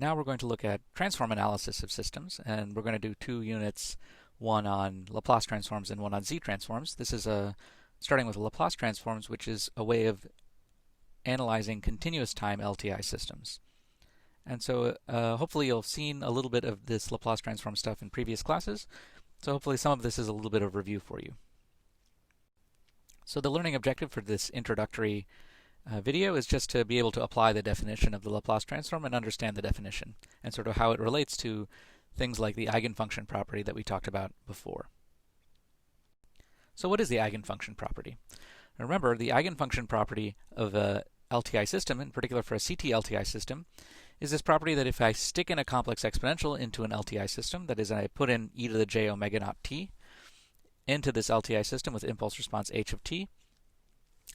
now we're going to look at transform analysis of systems, and we're going to do 2 units, one on Laplace transforms and one on Z transforms. This is starting with Laplace transforms, which is a way of analyzing continuous time LTI systems. And so hopefully you've seen a little bit of this Laplace transform stuff in previous classes, so hopefully some of this is a little bit of review for you. So the learning objective for this introductory video is just to be able to apply the definition of the Laplace transform and understand the definition and sort of how it relates to things like the eigenfunction property that we talked about before. So what is the eigenfunction property? Remember, the eigenfunction property of a LTI system, in particular for a CT LTI system, is this property that if I stick in a complex exponential into an LTI system, that is, I put in e to the j omega naught t into this LTI system with impulse response h of t,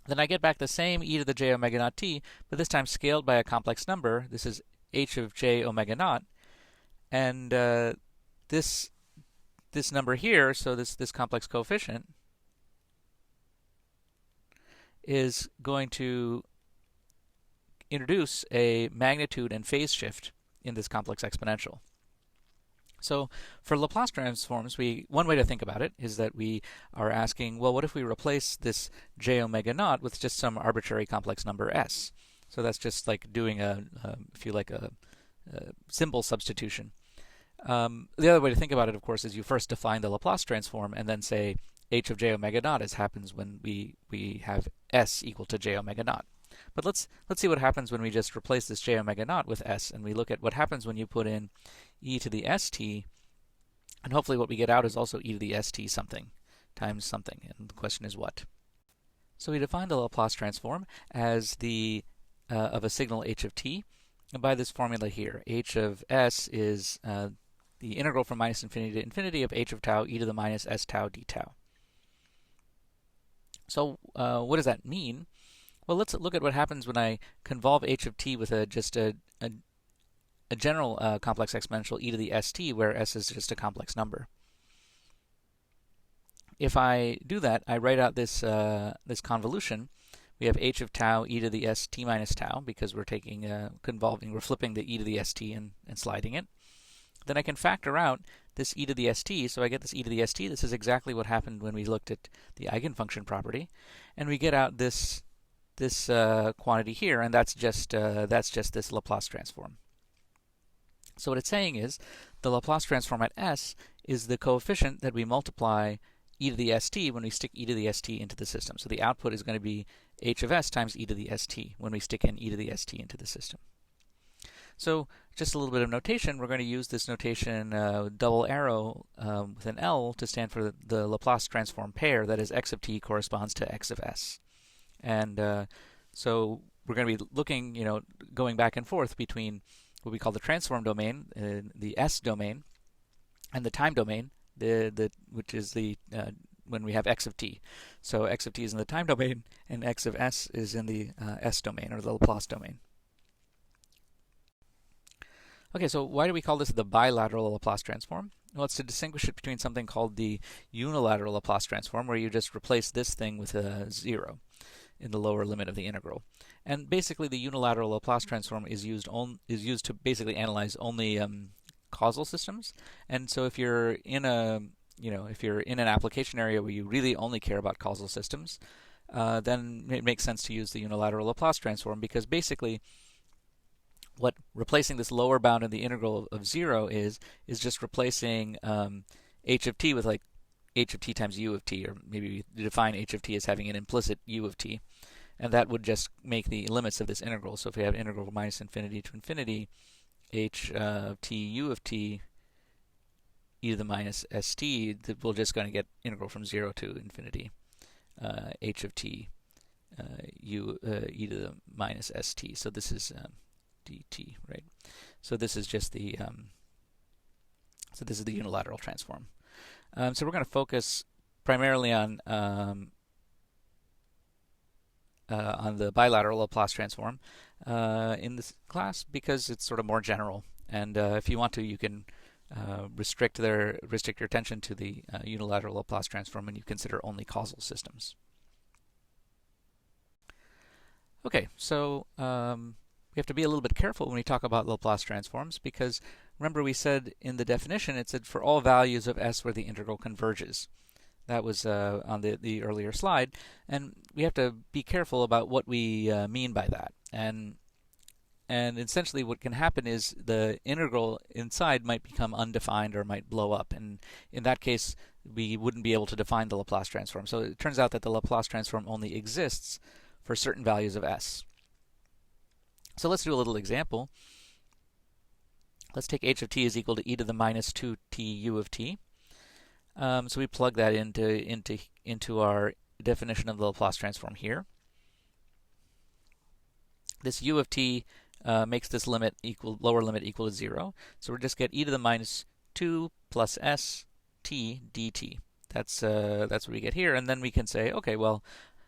then I get back the same e to the j omega naught t, but this time scaled by a complex number. This is h of j omega naught, and this number here, so this complex coefficient, is going to introduce a magnitude and phase shift in this complex exponential. So for Laplace transforms, one way to think about it is that we are asking, well, what if we replace this j omega naught with just some arbitrary complex number s? So that's just like doing if you like, a symbol substitution. The other way to think about it, of course, is you first define the Laplace transform and then say h of j omega naught, as happens when we have s equal to j omega naught. But let's see what happens when we just replace this j omega naught with s, and we look at what happens when you put in e to the st, and hopefully what we get out is also e to the st something times something, and the question is what. So we define the Laplace transform as the of a signal h of t, and by this formula here, h of s is the integral from minus infinity to infinity of h of tau e to the minus s tau d tau. So what does that mean? Well, let's look at what happens when I convolve h of t with just a general complex exponential e to the st, where s is just a complex number. If I do that, I write out this convolution. We have h of tau e to the st minus tau, because we're taking we're flipping the e to the st and sliding it. Then I can factor out this e to the st, so I get this e to the st. This is exactly what happened when we looked at the eigenfunction property, and we get out this quantity here, and that's just this Laplace transform. So what it's saying is the Laplace transform at s is the coefficient that we multiply e to the st when we stick e to the st into the system. So the output is going to be h of s times e to the st when we stick in e to the st into the system. So just a little bit of notation. We're going to use this notation double arrow with an L to stand for the Laplace transform pair, that is x of t corresponds to x of s. And so we're going to be looking, going back and forth between what we call the transform domain, the s domain, and the time domain, which is when we have x of t. So x of t is in the time domain, and x of s is in the s domain, or the Laplace domain. Okay, so why do we call this the bilateral Laplace transform? Well, it's to distinguish it between something called the unilateral Laplace transform, where you just replace this thing with a 0 in the lower limit of the integral. And basically, the unilateral Laplace transform is used to basically analyze only causal systems. And so if you're in an application area where you really only care about causal systems, then it makes sense to use the unilateral Laplace transform, because basically what replacing this lower bound in the integral of 0 is just replacing h of t with like h of t times u of t, or maybe we define h of t as having an implicit u of t, and that would just make the limits of this integral. So if we have integral from minus infinity to infinity, h of t u of t e to the minus st, we're just going to get integral from 0 to infinity h of t u e to the minus st. So this is dt, right? So this is just the unilateral transform. So we're going to focus primarily on the bilateral Laplace transform in this class, because it's sort of more general. And if you want to, you can restrict your attention to the unilateral Laplace transform when you consider only causal systems. Okay, so we have to be a little bit careful when we talk about Laplace transforms, because remember we said in the definition it said for all values of s where the integral converges. That was on the earlier slide, and we have to be careful about what we mean by that. And essentially what can happen is the integral inside might become undefined or might blow up, and in that case we wouldn't be able to define the Laplace transform. So it turns out that the Laplace transform only exists for certain values of s. So let's do a little example. Let's take h of t is equal to e to the minus 2t u of t. So we plug that into our definition of the Laplace transform here. This u of t makes this lower limit equal to 0. So we'll just get e to the minus 2 plus s t dt. That's what we get here, and then we can say, okay, well,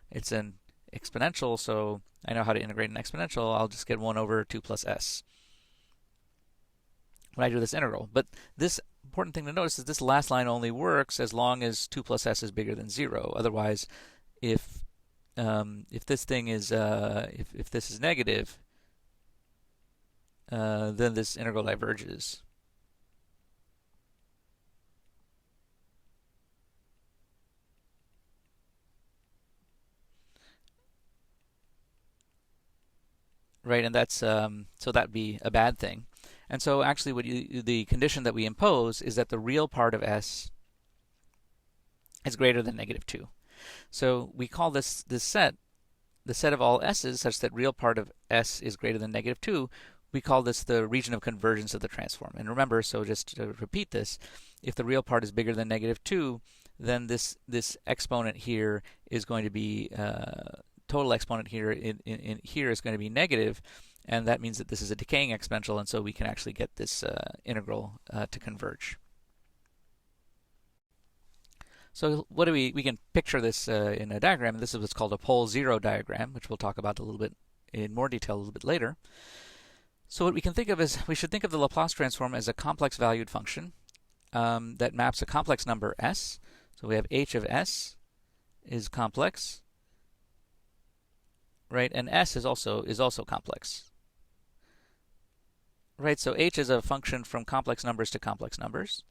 it's an exponential, so I know how to integrate an exponential. I'll just get 1 over 2 plus s when I do this integral. But this important thing to notice is this last line only works as long as 2 plus s is bigger than 0. Otherwise, if this thing is if this is negative, then this integral diverges. Right, and that's so that'd be a bad thing. And so actually the condition that we impose is that the real part of s is greater than negative 2. So we call this set, the set of all s's such that real part of s is greater than negative 2. We call this the region of convergence of the transform. And remember, so just to repeat this, if the real part is bigger than negative 2, then this exponent here is going to be total exponent here in here is going to be negative, and that means that this is a decaying exponential, and so we can actually get this integral to converge. So what do we can picture this in a diagram, and this is what's called a pole zero diagram, which we'll talk about a little bit in more detail a little bit later. So what we can think of is, we should think of the Laplace transform as a complex valued function that maps a complex number s. So we have h of s is complex, right? And s is also complex, right? So h is a function from complex numbers to complex numbers,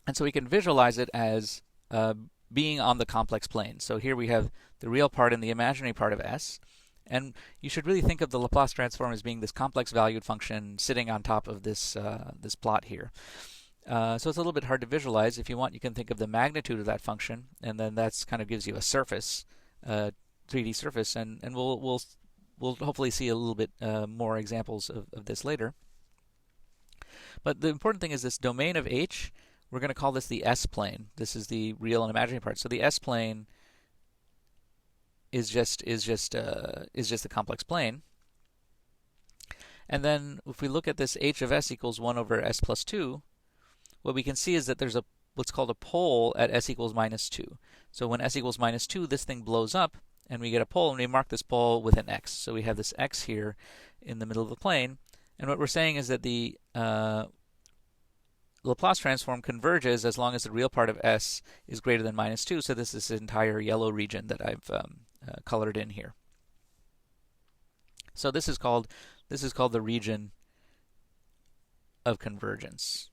and so we can visualize it as being on the complex plane. So here we have the real part and the imaginary part of s, and you should really think of the Laplace transform as being this complex valued function sitting on top of this this plot here. So it's a little bit hard to visualize. If you want, you can think of the magnitude of that function, and then that's kind of gives you a surface, 3D surface, and we'll hopefully see a little bit more examples of this later. But the important thing is this domain of h. We're going to call this the s-plane. This is the real and imaginary part. So the s-plane is just the complex plane. And then if we look at this h of s equals 1 over s plus 2, what we can see is that there's what's called a pole at s equals minus 2. So when s equals minus 2, this thing blows up, and we get a pole, and we mark this pole with an x. So we have this x here in the middle of the plane. And what we're saying is that the Laplace transform converges as long as the real part of s is greater than minus 2. So this is this entire yellow region that I've colored in here. So this is called the region of convergence.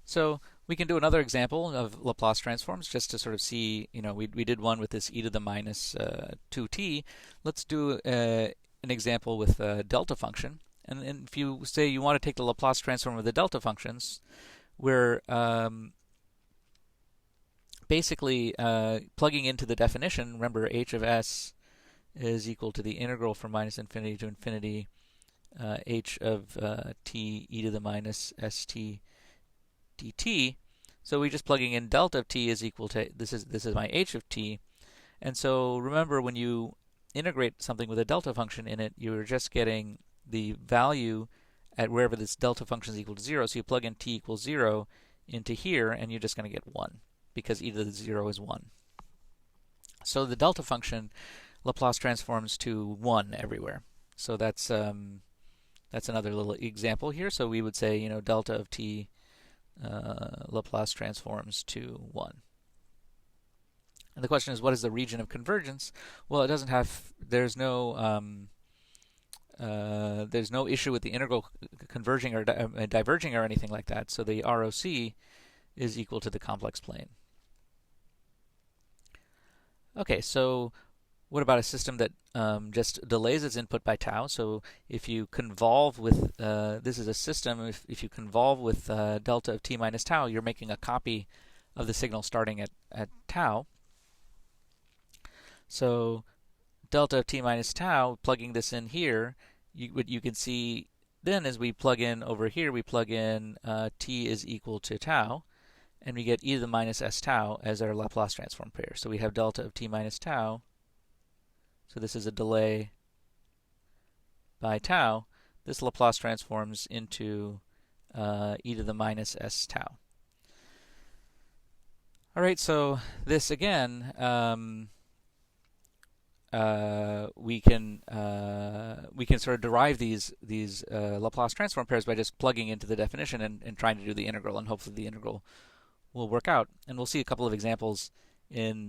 So we can do another example of Laplace transforms just to sort of see, we did one with this e to the minus 2t. Let's do an example with a delta function. And if you say you want to take the Laplace transform of the delta functions, we're basically plugging into the definition. Remember, h of s is equal to the integral from minus infinity to infinity h of t e to the minus st dt. So we're just plugging in delta of t is equal to, this is my h of t. And so remember, when you integrate something with a delta function in it, you're just getting the value at wherever this delta function is equal to 0. So you plug in t equals 0 into here, and you're just going to get 1, because e to the 0 is 1. So the delta function Laplace transforms to 1 everywhere. So that's another little example here. So we would say, delta of t Laplace transforms to 1. And the question is, what is the region of convergence? Well, it doesn't have. There's no issue with the integral converging or diverging or anything like that. So the ROC is equal to the complex plane. Okay, so what about a system that just delays its input by tau? So if you convolve with, this is a system, if you convolve with delta of t minus tau, you're making a copy of the signal starting at tau. So delta of t minus tau, plugging this in here, what you can see then as we plug in over here, we plug in t is equal to tau, and we get e to the minus s tau as our Laplace transform pair. So we have delta of t minus tau. So this is a delay by tau. This Laplace transforms into e to the minus s tau. All right, so this again, we can sort of derive these Laplace transform pairs by just plugging into the definition and trying to do the integral, and hopefully the integral will work out. And we'll see a couple of examples in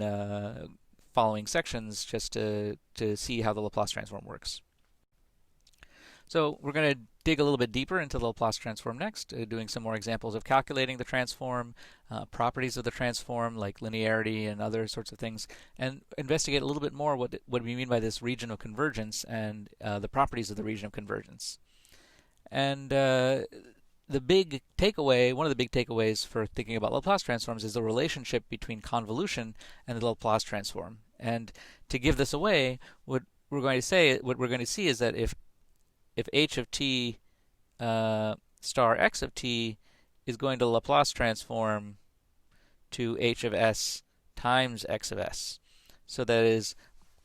following sections just to see how the Laplace transform works. So we're going to dig a little bit deeper into the Laplace transform next, doing some more examples of calculating the transform, properties of the transform like linearity and other sorts of things, and investigate a little bit more what we mean by this region of convergence and the properties of the region of convergence. And one of the big takeaways for thinking about Laplace transforms is the relationship between convolution and the Laplace transform. And to give this away, what we're going to see is that if h of t star x of t is going to Laplace transform to h of s times x of s. So that is,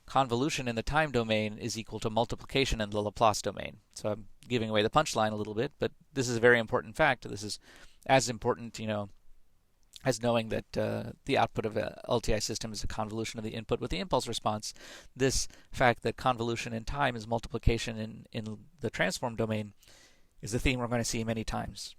convolution in the time domain is equal to multiplication in the Laplace domain. So I'm giving away the punchline a little bit, but this is a very important fact. This is as important, as knowing that the output of an LTI system is a convolution of the input with the impulse response. This fact that convolution in time is multiplication in the transform domain is a theme we're going to see many times.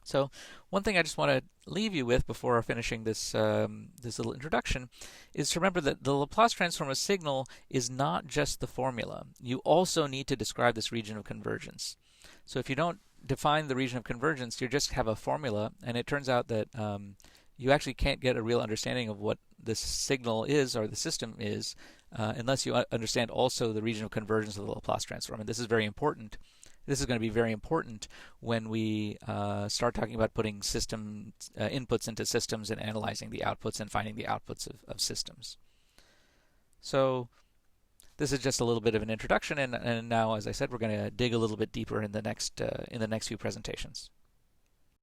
So one thing I just want to leave you with before finishing this this little introduction is to remember that the Laplace transform of a signal is not just the formula. You also need to describe this region of convergence. So if you don't define the region of convergence, you just have a formula, and it turns out that you actually can't get a real understanding of what this signal is or the system is unless you understand also the region of convergence of the Laplace transform. And this is very important. This is going to be very important when we start talking about putting system inputs into systems and analyzing the outputs and finding the outputs of systems. So this is just a little bit of an introduction, and now, as I said, we're going to dig a little bit deeper in the next few presentations.